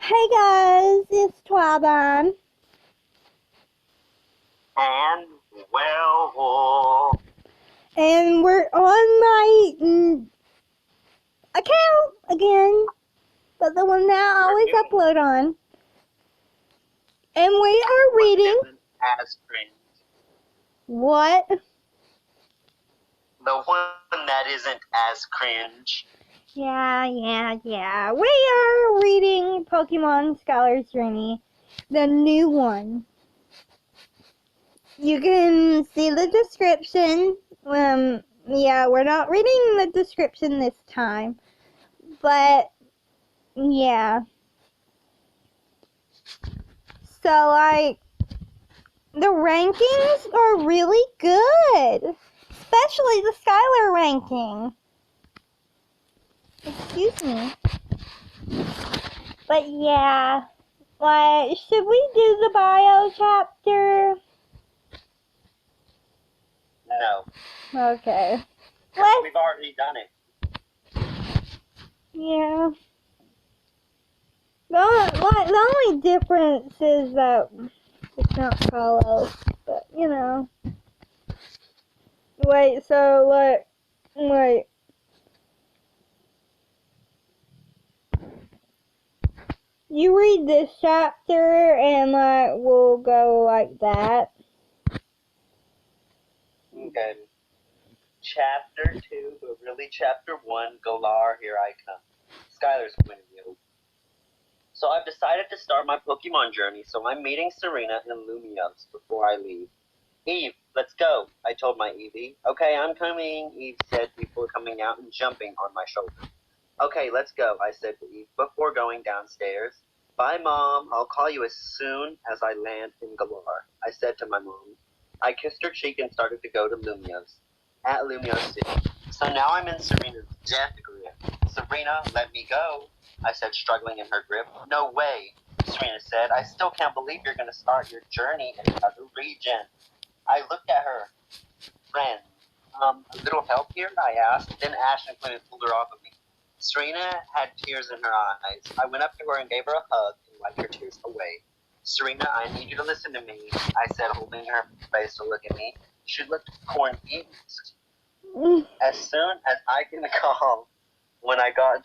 Hey guys, it's Twabon. And werewolf. And we're on my account again, but the one that I always upload on. And we are reading. As cringe. What? The one that isn't as cringe. Yeah. We are reading Pokemon Skylar's Journey, the new one. You can see the description. Yeah, we're not reading the description this time, but yeah. So, like, the rankings are really good, especially the Skylar ranking. Excuse me. But yeah, like, should we do the bio chapter? No. Okay. We've already done it. Yeah. The only difference is that it's not follow, but you know. Wait, so wait. You read this chapter and we'll go like that. Okay. Chapter 2, but really Chapter 1, Galar, here I come. Skylar's point of view. So I've decided to start my Pokemon journey, so I'm meeting Serena and Lumiose before I leave. Eve, let's go, I told my Eevee. Okay, I'm coming, Eve said before coming out and jumping on my shoulder. Okay, let's go, I said to Eve before going downstairs. Bye, Mom. I'll call you as soon as I land in Galar, I said to my mom. I kissed her cheek and started to go to Lumiose. At Lumiose City. So now I'm in Serena's death grip. Serena, let me go, I said, struggling in her grip. No way, Serena said. I still can't believe you're going to start your journey in another region. I looked at her. Friend, a little help here? I asked. Then Ashton pulled her off of me. Serena had tears in her eyes. I went up to her and gave her a hug and wiped her tears away. Serena, I need you to listen to me, I said, holding her face to look at me. She looked confused. As soon as I can call when I get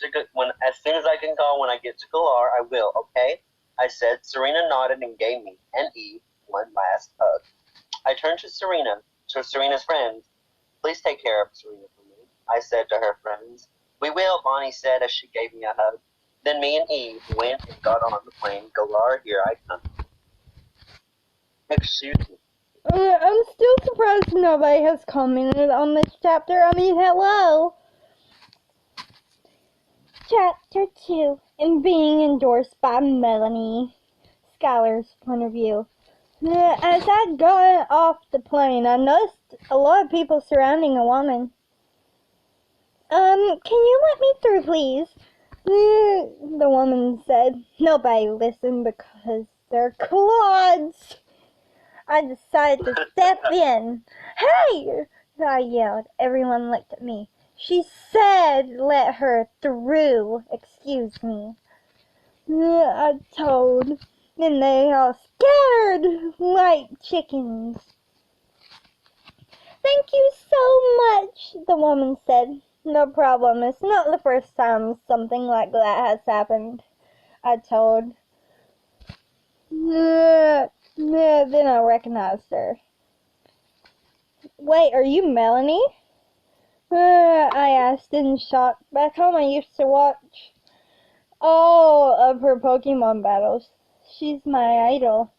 to Galar, I will, okay? I said. Serena nodded and gave me and Eve one last hug. I turned to Serena's friends. Please take care of Serena for me, I said to her friends. We will, Bonnie said as she gave me a hug. Then me and Eve went and got on the plane. Galar, here I come. Excuse me. I'm still surprised nobody has commented on this chapter. I mean, hello. Chapter 2, and being endorsed by Melanie. Skylar's point of view. As I got off the plane, I noticed a lot of people surrounding a woman. Can you let me through, please? The woman said. Nobody listened because they're clods. I decided to step in. Hey! I yelled. Everyone looked at me. She said let her through. Excuse me. I told. Then they all scattered like chickens. Thank you so much, the woman said. No problem. It's not the first time something like that has happened, I told. Then I recognized her. Wait, are you Melanie? I asked in shock. Back home I used to watch all of her Pokemon battles. She's my idol.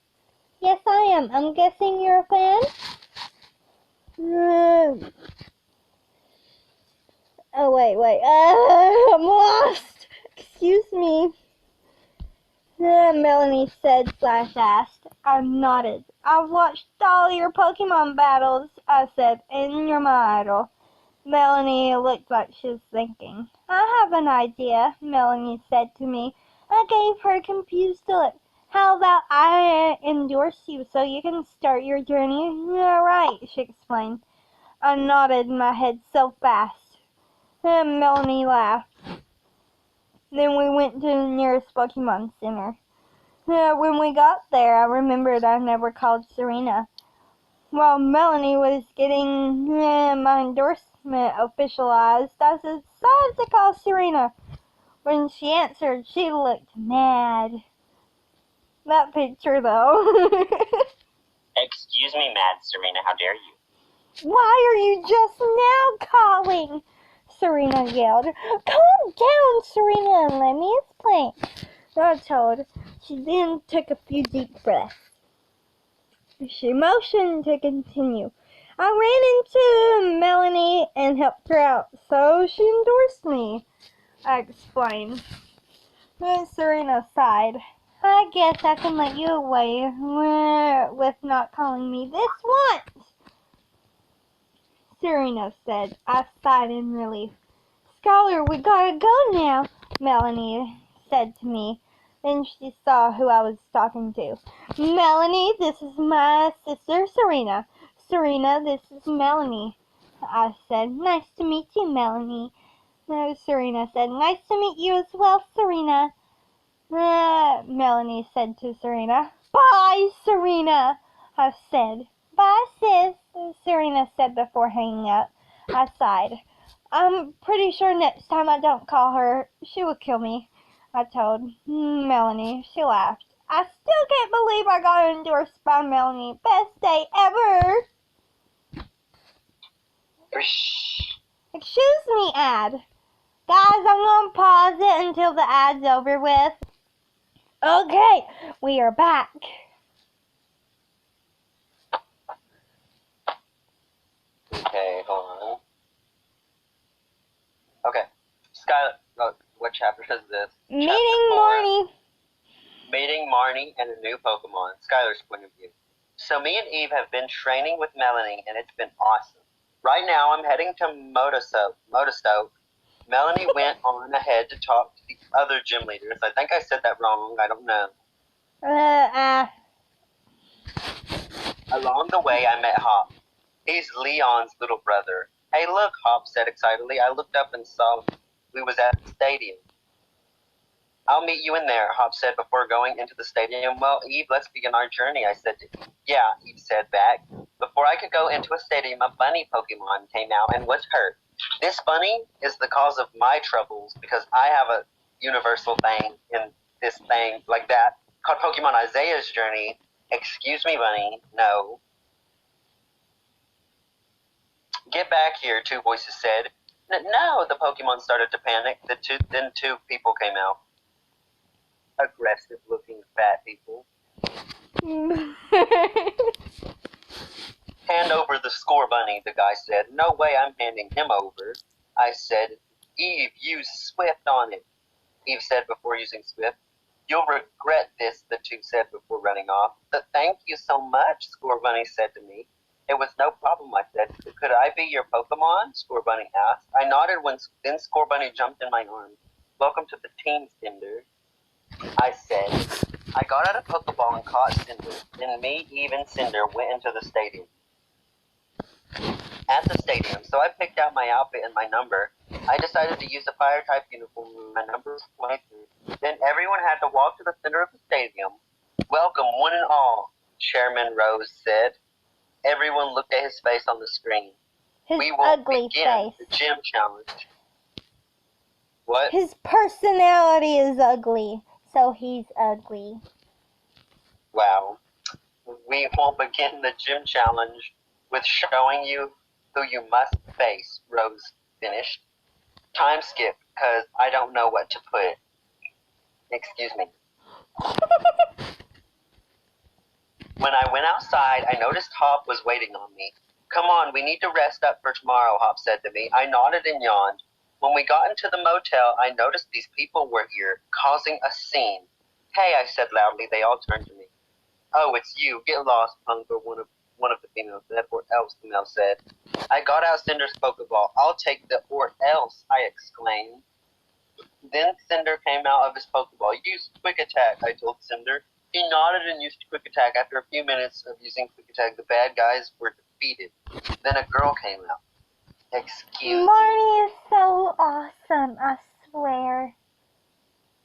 Yes, I am. I'm guessing you're a fan? Oh, wait. I'm lost. Excuse me. Melanie said / asked. I nodded. I've watched all your Pokemon battles, I said, and you're my idol. Melanie looked like she was thinking. I have an idea, Melanie said to me. I gave her a confused look. How about I endorse you so you can start your journey? All right, she explained. I nodded my head so fast. Melanie laughed. Then we went to the nearest Pokemon Center. When we got there, I remembered I never called Serena. While Melanie was getting my endorsement officialized, I decided to call Serena. When she answered, she looked mad. That picture, though. Excuse me, Mad Serena, how dare you? Why are you just now calling? Serena yelled. Calm down, Serena, and let me explain. I told. She then took a few deep breaths. She motioned to continue. I ran into Melanie and helped her out, so she endorsed me, I explained. Then Serena sighed. I guess I can let you away with not calling me this once, Serena said. I sighed in relief. Skylar, we gotta go now, Melanie said to me. Then she saw who I was talking to. Melanie, this is my sister Serena. Serena, this is Melanie, I said. Nice to meet you, Melanie. No, Serena said. Nice to meet you as well, Serena. Melanie said to Serena. Bye, Serena, I said. Bye, sis, Serena said before hanging up. I sighed. I'm pretty sure next time I don't call her, she will kill me, I told Melanie. She laughed. I still can't believe I got endorsed by Melanie. Best day ever. Excuse me, ad. Guys, I'm going to pause it until the ad's over with. Okay, we are back. Okay, hold on. Okay. Skylar, what chapter is this? Meeting Marnie. Meeting Marnie and a new Pokemon. Skylar's point of view. So me and Eve have been training with Melanie, and it's been awesome. Right now, I'm heading to Motostoke. Melanie went on ahead to talk to the other gym leaders. I think I said that wrong. I don't know. Along the way, I met Hop. He's Leon's little brother. Hey, look, Hop said excitedly. I looked up and saw we was at the stadium. I'll meet you in there, Hop said before going into the stadium. Well, Eve, let's begin our journey, I said to Eve. Yeah, Eve said back. Before I could go into a stadium, a bunny Pokemon came out and was hurt. This bunny is the cause of my troubles because I have a universal thing in this thing like that called Pokemon Isaiah's Journey. Excuse me, bunny. No. Get back here, two voices said. No, the Pokemon started to panic. Then two people came out. Aggressive-looking fat people. Hand over the score bunny, the guy said. No way I'm handing him over. I said, Eve, use Swift on it. Eve said before using Swift. You'll regret this, the two said before running off. But thank you so much, Score Bunny said to me. It was no problem, I said. Could I be your Pokemon? Score Bunny asked. I nodded when then Score Bunny jumped in my arms. Welcome to the team, Cinder, I said. I got out a Pokeball and caught Cinder. Then me, Eve, and Cinder went into the stadium. At the stadium, so I picked out my outfit and my number. I decided to use a fire-type uniform. My number was 23. Then everyone had to walk to the center of the stadium. Welcome, one and all, Chairman Rose said. Everyone looked at his face on the screen. His we will ugly begin face. The gym challenge. What? His personality is ugly, so he's ugly. Wow. We will begin the gym challenge with showing you who you must face, Rose finished. Time skip, because I don't know what to put. Excuse me. When I went outside, I noticed Hop was waiting on me. Come on, we need to rest up for tomorrow, Hop said to me. I nodded and yawned. When we got into the motel, I noticed these people were here, causing a scene. Hey, I said loudly. They all turned to me. Oh, it's you. Get lost, punk, or one of the females said, or else, the male said. I got out Cinder's Pokeball. I'll take the or else, I exclaimed. Then Cinder came out of his Pokeball. Use Quick Attack, I told Cinder. He nodded and used Quick Attack. After a few minutes of using Quick Attack, the bad guys were defeated. Then a girl came out. Excuse me. Marnie is so awesome, I swear.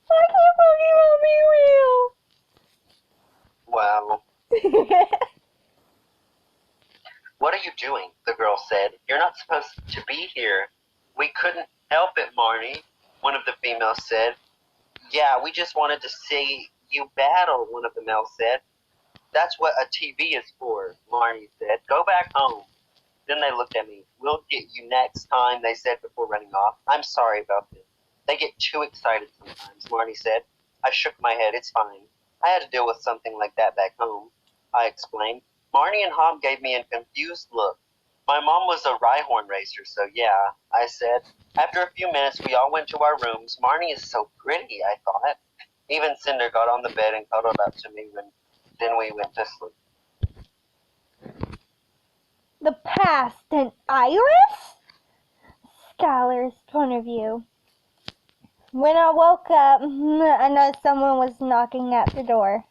Why Wow. can't Pokemon be real? What are you doing? The girl said. You're not supposed to be here. We couldn't help it, Marnie, one of the females said. Yeah, we just wanted to see you battle, one of the males said. That's what a TV is for, Marnie said. Go back home. Then they looked at me. We'll get you next time, they said before running off. I'm sorry about this. They get too excited sometimes, Marnie said. I shook my head. It's fine. I had to deal with something like that back home, I explained. Marnie and Hob gave me a confused look. My mom was a Rhyhorn racer, so yeah, I said. After a few minutes, we all went to our rooms. Marnie is so pretty, I thought. Even Cinder got on the bed and cuddled up to me then we went to sleep. The past and Iris? Skylar's point of view. When I woke up, I noticed someone was knocking at the door.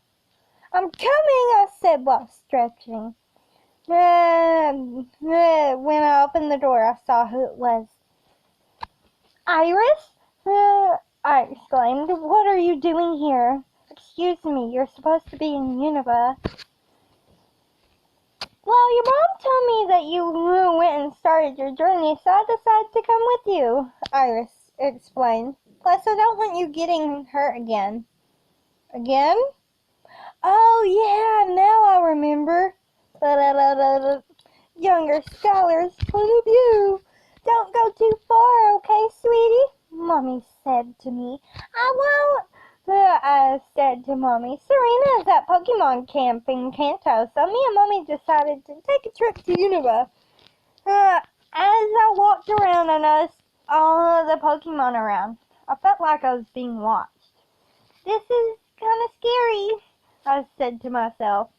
I'm coming, I said while stretching. When I opened the door, I saw who it was. Iris? I exclaimed. What are you doing here? Excuse me, you're supposed to be in Unova. Well, your mom told me that you went and started your journey, so I decided to come with you, Iris explained. Plus, I don't want you getting hurt again. Again? Oh, yeah, now I remember. Younger Skylar's point of view. Don't go too far, okay, sweetie? Mommy said to me. I won't. I said to Mommy. Serena is at Pokemon Camp in Kanto, so me and Mommy decided to take a trip to Unova. As I walked around, I noticed all of the Pokemon around. I felt like I was being watched. This is kind of scary, I said to myself.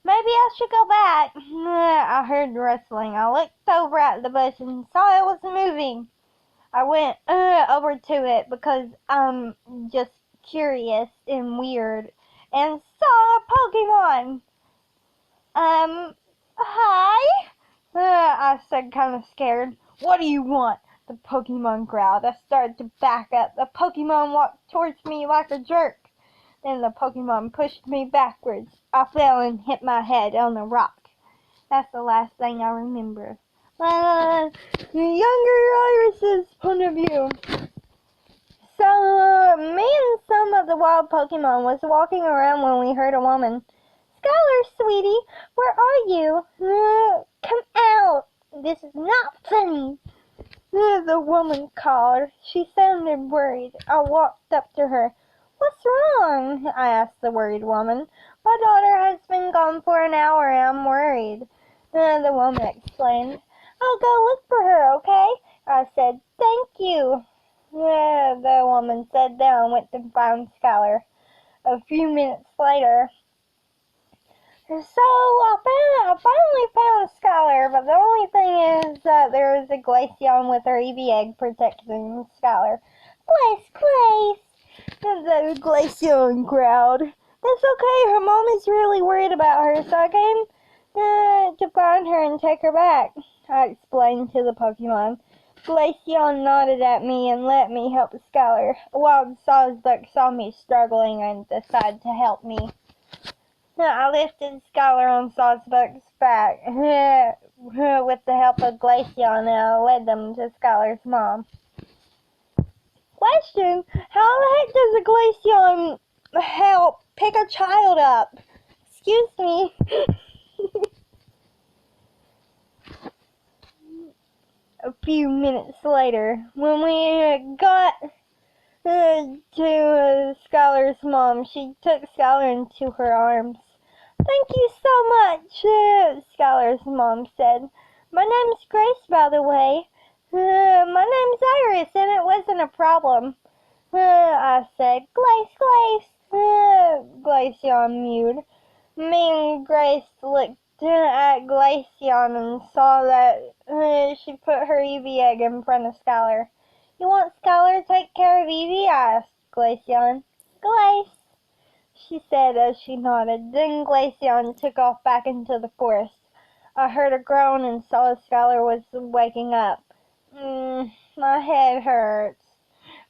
Maybe I should go back. I heard rustling. I looked over at the bush and saw it was moving. I went over to it because I'm just curious and weird and saw a Pokemon. Hi? I said, kind of scared. What do you want? The Pokemon growled. I started to back up. The Pokemon walked towards me like a jerk. Then the Pokemon pushed me backwards. I fell and hit my head on a rock. That's the last thing I remember. Younger Iris's point of view. So, me and some of the wild Pokemon was walking around when we heard a woman. Skylar, sweetie, where are you? Come out. This is not funny. The woman called. She sounded worried. I walked up to her. What's wrong? I asked the worried woman. My daughter has been gone for an hour and I'm worried. The woman explained. I'll go look for her, okay? I said, thank you. The woman sat down and went to find Skylar. A few minutes later, so I finally found Skylar, but the only thing is that there is a Glaceon with her EV egg protecting Skylar. Glace! The Glaceon growled. That's okay, her mom is really worried about her, so I came to find her and take her back, I explained to the Pokemon. Glaceon nodded at me and let me help Skylar. A wild Sawsbuck saw me struggling and decided to help me. I lifted Skylar on Sawsbuck's back with the help of Glaceon and I led them to Skylar's mom. Question, how the heck does a Glaceon help pick a child up? Excuse me. A few minutes later, when we got to Skylar's mom, she took Skylar into her arms. Thank you so much, Skylar's mom said. My name's Grace, by the way. My name's Iris, and it wasn't a problem. I said, Glace. Glaceon mewed. Me and Grace looked at Glaceon and saw that she put her Eevee egg in front of Skylar. You want Skylar to take care of Eevee? I asked Glaceon. Glace, she said as she nodded. Then Glaceon took off back into the forest. I heard a groan and saw Skylar was waking up. My head hurts,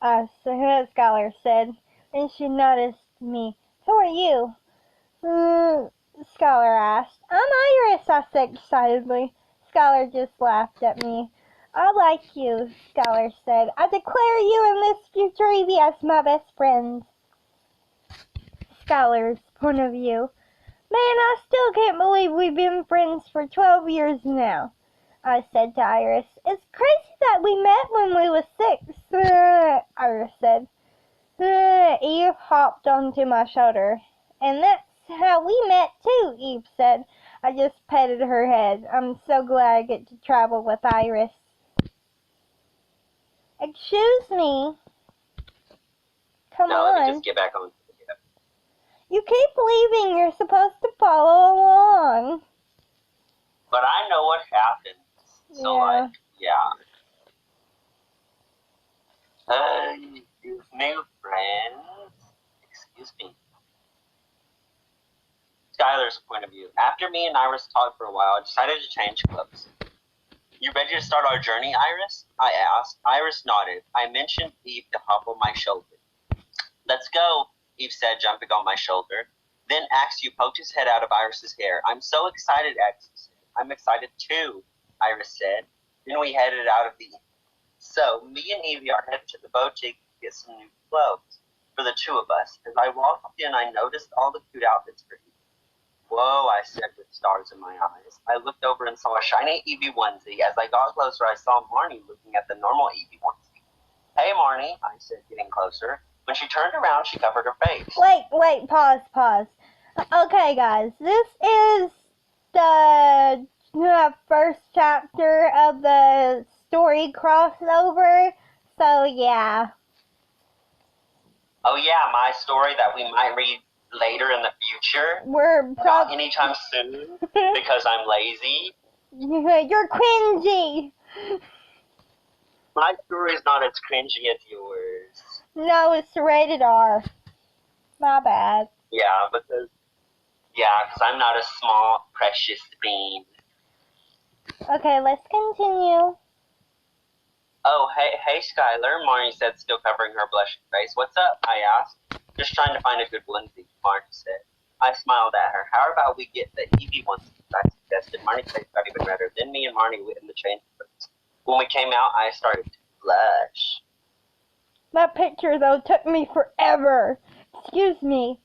Skylar said. Then she noticed me. Who are you? Skylar asked. I'm Iris, I said excitedly. Skylar just laughed at me. I like you, Skylar said. I declare you and Miss Future Evie as my best friends. Skylar's point of view. Man, I still can't believe we've been friends for 12 years now, I said to Iris. It's crazy that we met when we were 6, Iris said. Eve hopped onto my shoulder. And that's how we met too, Eve said. I just petted her head. I'm so glad I get to travel with Iris. Excuse me. Come No, on. let me just get back on. You keep leaving. You're supposed to follow along. But I know what happened. So, Yeah. New friends. Excuse me. Skylar's point of view. After me and Iris talked for a while, I decided to change clothes. You ready to start our journey, Iris? I asked. Iris nodded. I mentioned Eve to hop on my shoulder. Let's go, Eve said, jumping on my shoulder. Then Axel poked his head out of Iris's hair. I'm so excited, Axel said. I'm excited too, Iris said. Then we headed out of the inn. So, me and Evie are headed to the boutique to get some new clothes for the two of us. As I walked in, I noticed all the cute outfits for Evie. Whoa, I said with stars in my eyes. I looked over and saw a shiny Evie onesie. As I got closer, I saw Marnie looking at the normal Evie onesie. Hey, Marnie, I said, getting closer. When she turned around, she covered her face. Wait, pause. Okay, guys, this is the first chapter of the story crossover, so yeah. Oh yeah, my story that we might read later in the future. Not anytime soon, because I'm lazy. You're cringy. My story is not as cringy as yours. No, it's rated R. My bad. Yeah, because I'm not a small, precious bean. Okay, let's continue. Oh, hey, Skylar, Marnie said, still covering her blushing face. What's up? I asked. Just trying to find a good onesie, Marnie said. I smiled at her. How about we get the Evie onesie? I suggested. Marnie's face got even redder. Then me and Marnie went in the change rooms. When we came out, I started to blush. That picture, though, took me forever. Excuse me.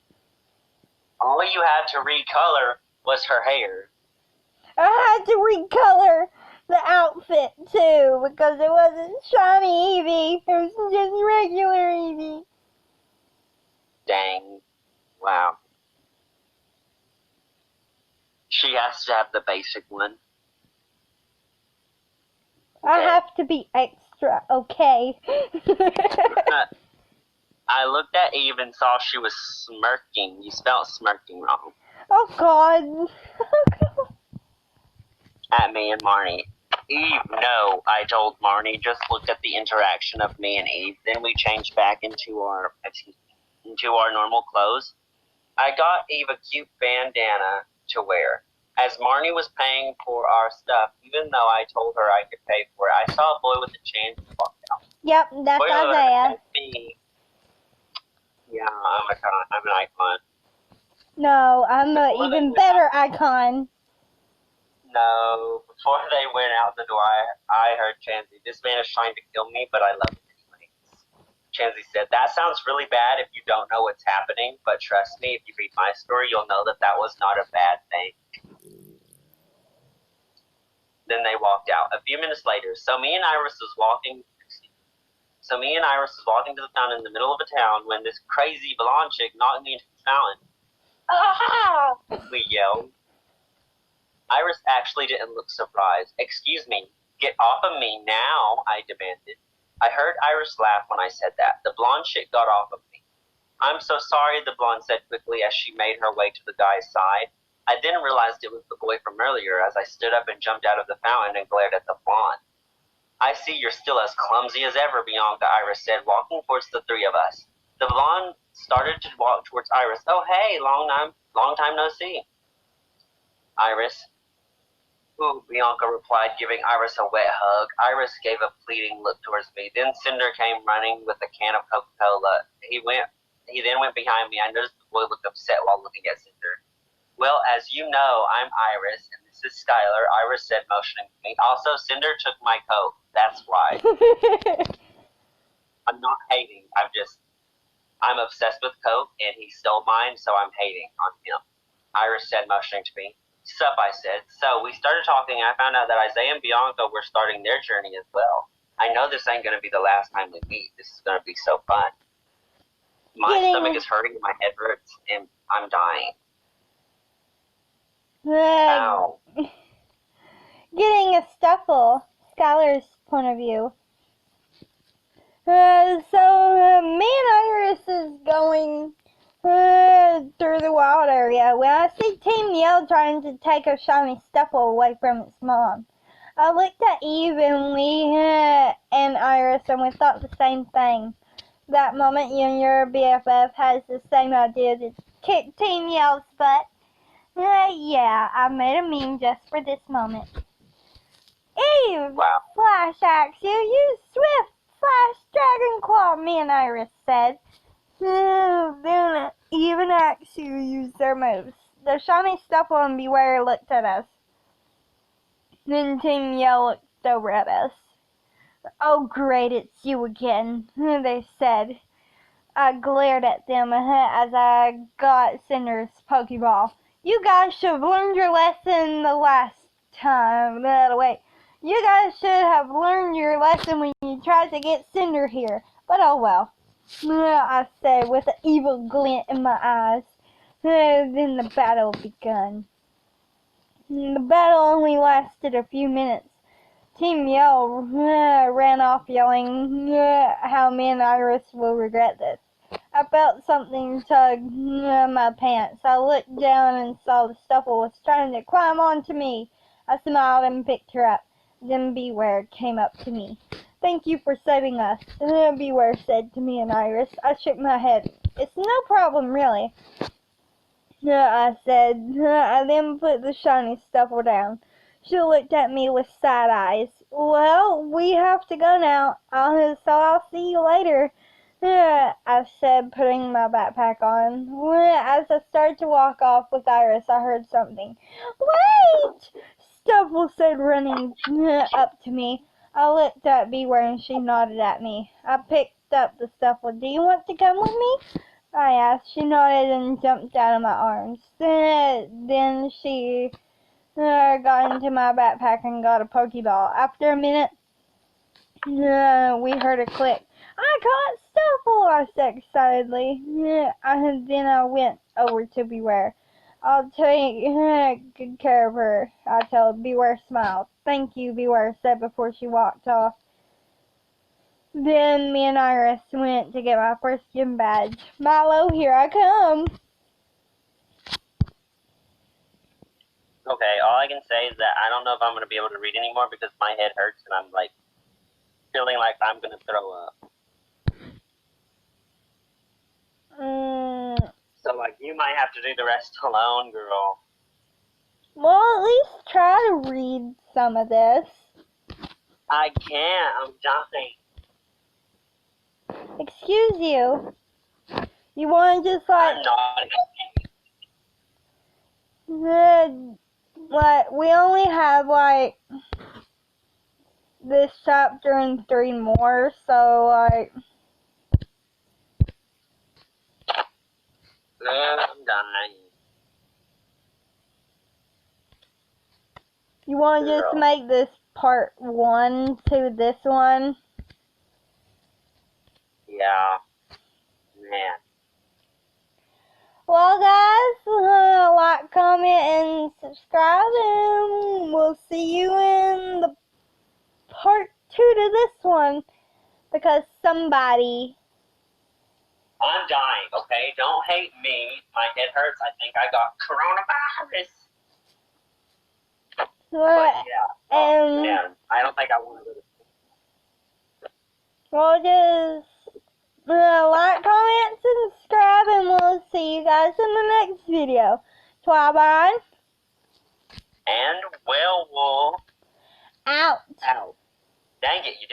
All you had to recolor was her hair. I had to recolor the outfit, too, because it wasn't shiny Evie. It was just regular Evie. Dang. Wow. She has to have the basic one. Okay. I have to be extra, okay? I looked at Eve and saw she was smirking. You spelled smirking wrong. Oh, God. At me and Marnie. Eve, no, I told Marnie. Just looked at the interaction of me and Eve. Then we changed back into our normal clothes. I got Eve a cute bandana to wear. As Marnie was paying for our stuff, even though I told her I could pay for it, I saw a boy with a chain walk out. Yep, that's Isaiah. Yeah, I'm an icon. No, I'm an even better icon. No, before they went out the door, I heard Chansey, this man is trying to kill me, but I love him anyway. Chansey said, that sounds really bad if you don't know what's happening, but trust me, if you read my story, you'll know that that was not a bad thing. Then they walked out. A few minutes later, so me and Iris was walking to the fountain in the middle of a town when this crazy blonde chick knocked me into the fountain. Ah! We yelled. Iris actually didn't look surprised. Excuse me, get off of me now, I demanded. I heard Iris laugh when I said that. The blonde chick got off of me. I'm so sorry, the blonde said quickly as she made her way to the guy's side. I then realized it was the boy from earlier as I stood up and jumped out of the fountain and glared at the blonde. I see you're still as clumsy as ever, Bianca, Iris said, walking towards the three of us. The blonde started to walk towards Iris. Oh, hey, long time no see. Iris. Ooh, Bianca replied, giving Iris a wet hug. Iris gave a pleading look towards me. Then Cinder came running with a can of Coca-Cola. He then went behind me. I noticed the boy looked upset while looking at Cinder. Well, as you know, I'm Iris, and this is Skylar, Iris said, motioning to me. Also, Cinder took my coat. That's why. I'm not hating. I'm obsessed with Coke, and he stole mine, so I'm hating on him. Iris said, motioning to me. Sup, I said. So we started talking, and I found out that Isaiah and Bianca were starting their journey as well. I know this ain't going to be the last time we meet. This is going to be so fun. My stomach is hurting, my head hurts, and I'm dying. Ow. Getting a stuffle. Skylar's point of view. Me and Iris is going through the wild area when I see Team Yell trying to take a shiny Stuffle away from its mom. I looked at Eve and and Iris and we thought the same thing. That moment you and your BFF has the same idea to kick Team Yell's butt. Yeah, I made a meme just for this moment. Eve! Wow. Flash axe you! Use Swift! Flash Dragon Claw! Me and Iris said. Then even Axu used their moves. The shiny Stuffle and Beware looked at us. Then Team Yell looked over at us. Oh great, it's you again, they said. I glared at them as I got Cinder's Pokeball. You guys should have learned your lesson the last time. Wait. You guys should have learned your lesson when you tried to get Cinder here. But oh well. I said with an evil glint in my eyes. Then the battle begun. The battle only lasted a few minutes. Team Yell ran off yelling how me and Iris will regret this. I felt something tug my pants. I looked down and saw the Stuffle was trying to climb onto me. I smiled and picked her up. Then Beware came up to me. Thank you for saving us, Beware said to me and Iris. I shook my head. It's no problem, really, I said. I then put the shiny Stuffle down. She looked at me with side eyes. Well, we have to go now, so I'll see you later, I said, putting my backpack on. As I started to walk off with Iris, I heard something. Wait! Stuffle said, running up to me. I looked at Beware and she nodded at me. I picked up the Stuffle. Do you want to come with me? I asked. She nodded and jumped out of my arms. Then she got into my backpack and got a Pokeball. After a minute, we heard a click. I caught Stuffle, I said excitedly. Then I went over to Beware. I'll take good care of her, I told. Beware smiled. Thank you, Beware said before she walked off. Then me and Iris went to get my first gym badge. Milo, here I come. Okay, all I can say is that I don't know if I'm going to be able to read anymore because my head hurts and I'm like feeling like I'm going to throw up. So like you might have to do the rest alone, girl. Well, at least try to read some of this. I can't. I'm dying. Excuse you. You want to just like... I'm not. We only have like this chapter and 3 more, so like... I'm dying. You want to just make this part 1 to this one? Yeah. Man. Well, guys, like, comment, and subscribe, and we'll see you in the part 2 to this one, because somebody... I'm dying, okay? Don't hate me. My head hurts. I think I got coronavirus. But yeah. Man, I don't think I want to go to... Well, just like, comment, subscribe, and we'll see you guys in the next video. Bye-bye. And werewolf Out. out. Dang it, you